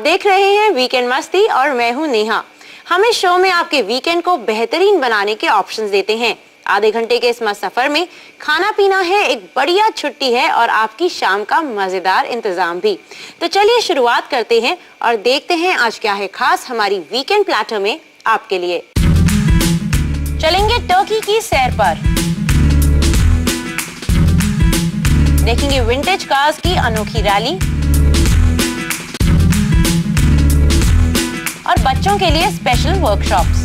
देख रहे हैं वीकेंड मस्ती और मैं हूं नेहा। हम इस शो में आपके वीकेंड को बेहतरीन बनाने के ऑप्शंस देते हैं। आधे घंटे के इस मस्त सफर में खाना पीना है, एक बढ़िया छुट्टी है और आपकी शाम का मजेदार इंतजाम भी। तो चलिए शुरुआत करते हैं और देखते हैं आज क्या है खास हमारी वीकेंड प्लेटर में आपके लिए। चलेंगे टर्की की सैर पर, देखेंगे विंटेज कार्स की अनोखी रैली और बच्चों के लिए स्पेशल वर्कशॉप्स।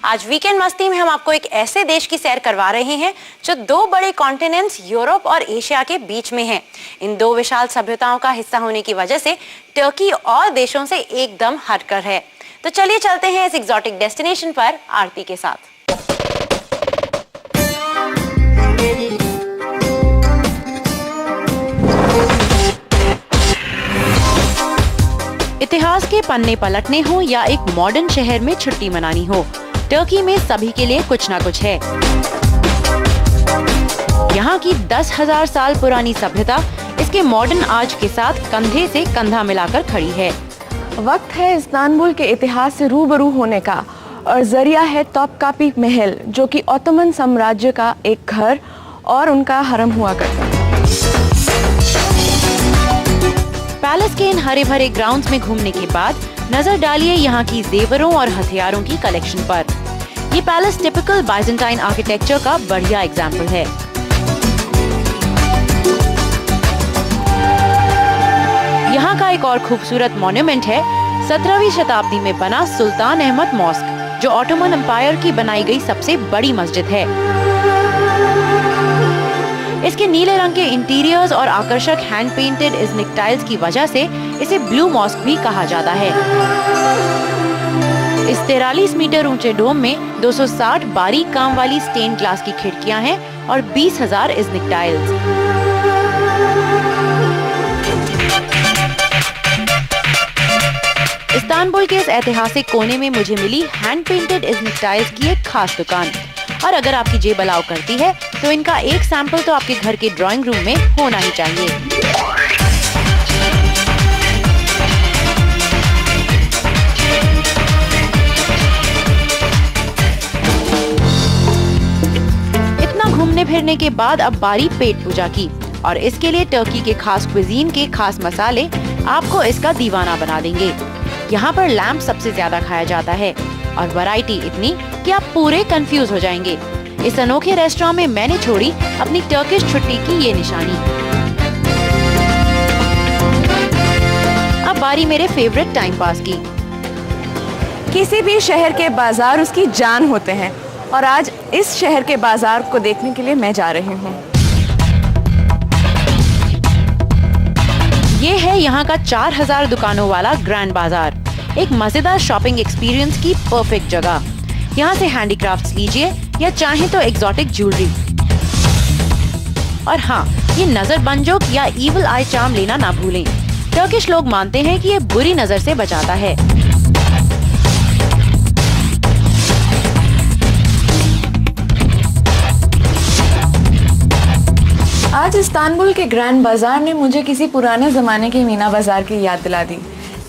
आज वीकेंड मस्ती में हम आपको एक ऐसे देश की सैर करवा रहे हैं जो दो बड़े कॉन्टिनेंट्स यूरोप और एशिया के बीच में है। इन दो विशाल सभ्यताओं का हिस्सा होने की वजह से टर्की और देशों से एकदम हटकर है। तो चलिए चलते हैं इस एग्जॉटिक डेस्टिनेशन पर आरती के साथ। इतिहास के पन्ने पलटने हो या एक मॉडर्न शहर में छुट्टी मनानी हो, टर्की में सभी के लिए कुछ ना कुछ है। यहाँ की 10,000 साल पुरानी सभ्यता इसके मॉडर्न आज के साथ कंधे से कंधा मिलाकर खड़ी है। वक्त है इस्तांबुल के इतिहास से रूबरू होने का और जरिया है तोपकापी महल, जो कि ओटोमन साम्राज्य का एक घर और उनका हरम हुआ करता है। पैलेस के इन हरे भरे ग्राउंड्स में घूमने के बाद नजर डालिए यहाँ की जेवरों और हथियारों की कलेक्शन पर। ये पैलेस टिपिकल बाइजेंटाइन आर्किटेक्चर का बढ़िया एग्जाम्पल है। यहाँ का एक और खूबसूरत मॉन्यूमेंट है 17वीं शताब्दी में बना सुल्तान अहमद मॉस्क, जो ऑटोमन एम्पायर की बनाई गई सबसे बड़ी मस्जिद है। इसके नीले रंग के इंटीरियर्स और आकर्षक हैंड पेंटेड इज़्निक टाइल्स की वजह से इसे ब्लू मॉस्क भी कहा जाता है। इस 43 मीटर ऊंचे डोम में 260 बारीक काम वाली स्टेन ग्लास की खिड़कियां हैं और 20,000 इज़्निक टाइल्स। इस्तांबुल के इस ऐतिहासिक कोने में मुझे मिली हैंड पेंटेड इज़्निक टाइल्स की एक खास दुकान, और अगर आपकी जेब अलाउ करती है तो इनका एक सैंपल तो आपके घर के ड्राइंग रूम में होना ही चाहिए। इतना घूमने फिरने के बाद अब बारी पेट पूजा की, और इसके लिए टर्की के खास क्विजीन के खास मसाले आपको इसका दीवाना बना देंगे। यहाँ पर लैम्प सबसे ज्यादा खाया जाता है और वैरायटी इतनी कि आप पूरे कंफ्यूज हो जाएंगे। इस अनोखे रेस्टोरेंट में मैंने छोड़ी अपनी टर्किश छुट्टी की ये निशानी। अब बारी मेरे फेवरेट टाइम पास की। किसी भी शहर के बाजार उसकी जान होते हैं, और आज इस शहर के बाजार को देखने के लिए मैं जा रही हूँ। ये है यहाँ का 4,000 दुकानों वाला ग्रैंड बाजार, एक मजेदार शॉपिंग एक्सपीरियंस की परफेक्ट जगह। यहाँ से हैंडीक्राफ्ट्स लीजिए या चाहे तो एग्जॉटिक ज्वेलरी। और हाँ, ये नजर बंजोक या इविल आई चार्म लेना ना भूलें। टर्किश लोग मानते हैं कि ये बुरी नजर से बचाता है। आज इस्तांबुल के ग्रैंड बाजार ने मुझे किसी पुराने जमाने के मीना बाजार की याद दिला दी।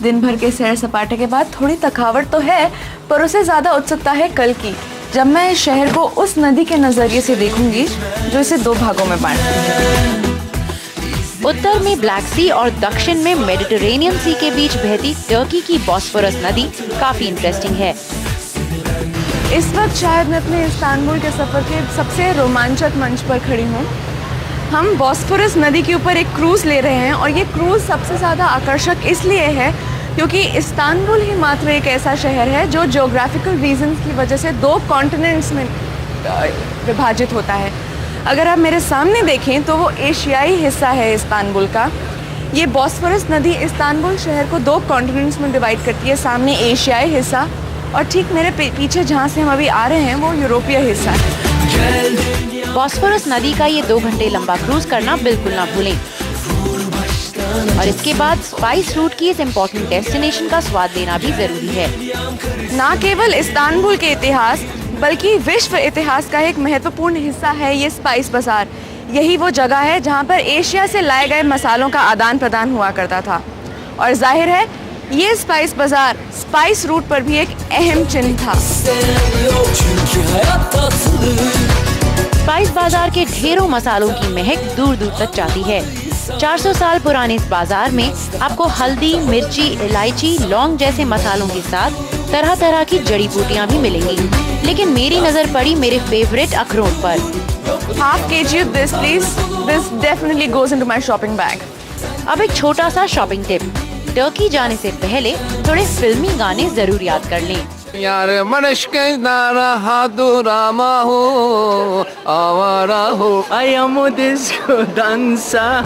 दिन भर के सैर सपाटे के बाद थोड़ी थकावट तो है, पर उससे ज्यादा उत्सुकता है कल की, जब मैं इस शहर को उस नदी के नजरिए से देखूंगी जो इसे दो भागों में बांटती है। उत्तर में ब्लैक सी और दक्षिण में मेडिटेरेनियन सी के बीच बहती टर्की की बॉस्फोरस नदी काफी इंटरेस्टिंग है। इस वक्त शायद मैं अपने इस्तांबुल के सफर के सबसे रोमांचक मंच पर खड़ी हूँ। हम बॉस्फोरस नदी के ऊपर एक क्रूज ले रहे हैं, और ये क्रूज सबसे ज़्यादा आकर्षक इसलिए है क्योंकि इस्तांबुल ही मात्र एक ऐसा शहर है जो ज्योग्राफिकल रीजंस की वजह से दो कॉन्टिनेंट्स में विभाजित होता है। अगर आप मेरे सामने देखें तो वो एशियाई हिस्सा है इस्तांबुल का। ये बॉस्फोरस नदी इस्तांबुल शहर को दो कॉन्टिनेंट्स में डिवाइड करती है, सामने एशियाई हिस्सा और ठीक मेरे पीछे जहाँ से हम अभी आ रहे हैं वो यूरोपीय हिस्सा है। बॉस्फोरस नदी का ये 2 घंटे लंबा क्रूज करना बिल्कुल ना भूलें। और इसके बाद स्पाइस रूट की इस इम्पोर्टेंट डेस्टिनेशन का स्वाद लेना भी जरूरी है। न केवल इस्तांबुल के इतिहास बल्कि विश्व इतिहास का एक महत्वपूर्ण हिस्सा है ये स्पाइस बाजार। यही वो जगह है जहाँ पर एशिया से लाए गए मसालों का आदान प्रदान हुआ करता था। और जाहिर है ये स्पाइस बाजार स्पाइस रूट पर भी एक अहम चिन्ह था। स्पाइस बाजार के ढेरों मसालों की महक दूर दूर तक जाती है। 400 साल पुराने इस बाजार में आपको हल्दी, मिर्ची, इलायची, लौंग जैसे मसालों के साथ तरह तरह की जड़ी बूटियाँ भी मिलेंगी। लेकिन मेरी नजर पड़ी मेरे फेवरेट अखरोट पर। Half kg of this please. This definitely goes into my shopping bag. अब एक छोटा सा शॉपिंग टिप, टर्की जाने से पहले थोड़े फिल्मी गाने जरूर याद कर लें। यार मनश्के नारा हादुरामा हो आवारा हो I am disco dancer.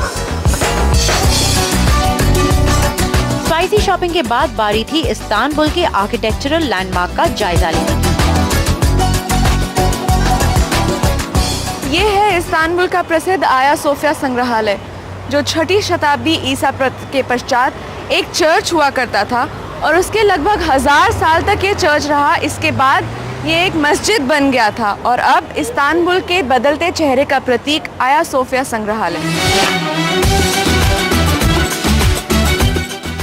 Spicy shopping के बाद बारी थी इस्तांबुल के आर्किटेक्चरल लैंडमार्क का जायजा लेने की। ये है इस्तांबुल का प्रसिद्ध आया सोफिया संग्रहालय, जो 6ठी शताब्दी ईसा के पश्चात एक चर्च हुआ करता था और उसके लगभग 1000 साल तक ये चर्च रहा। इसके बाद ये एक मस्जिद बन गया था और अब इस्तांबुल के बदलते चेहरे का प्रतीक आया सोफिया संग्रहालय।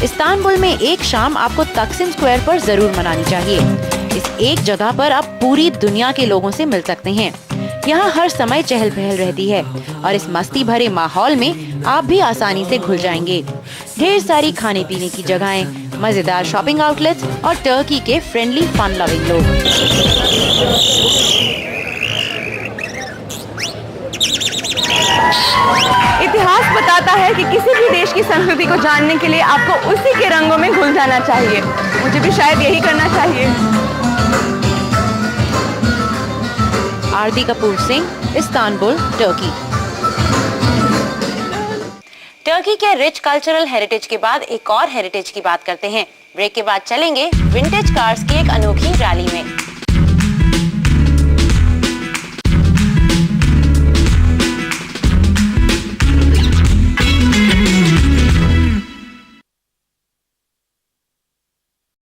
इस्तांबुल में एक शाम आपको तक्सिम स्क्वायर पर जरूर मनानी चाहिए। इस एक जगह पर आप पूरी दुनिया के लोगों से मिल सकते हैं। यहाँ हर समय चहल पहल रहती है और इस मस्ती भरे माहौल में आप भी आसानी से घुल जाएंगे। ढेर सारी खाने पीने की जगहें, मजेदार शॉपिंग आउटलेट्स और टर्की के फ्रेंडली फन लविंग लोग। इतिहास बताता है कि किसी भी देश की संस्कृति को जानने के लिए आपको उसी के रंगों में घुल जाना चाहिए। मुझे भी शायद यही करना चाहिए। Aarti Kapoor Singh, Istanbul, Turkey. Turkey के रिच कल्चरल हेरिटेज के बाद एक और हेरिटेज की बात करते हैं। ब्रेक के बाद चलेंगे विंटेज कार्स की एक अनोखी रैली में।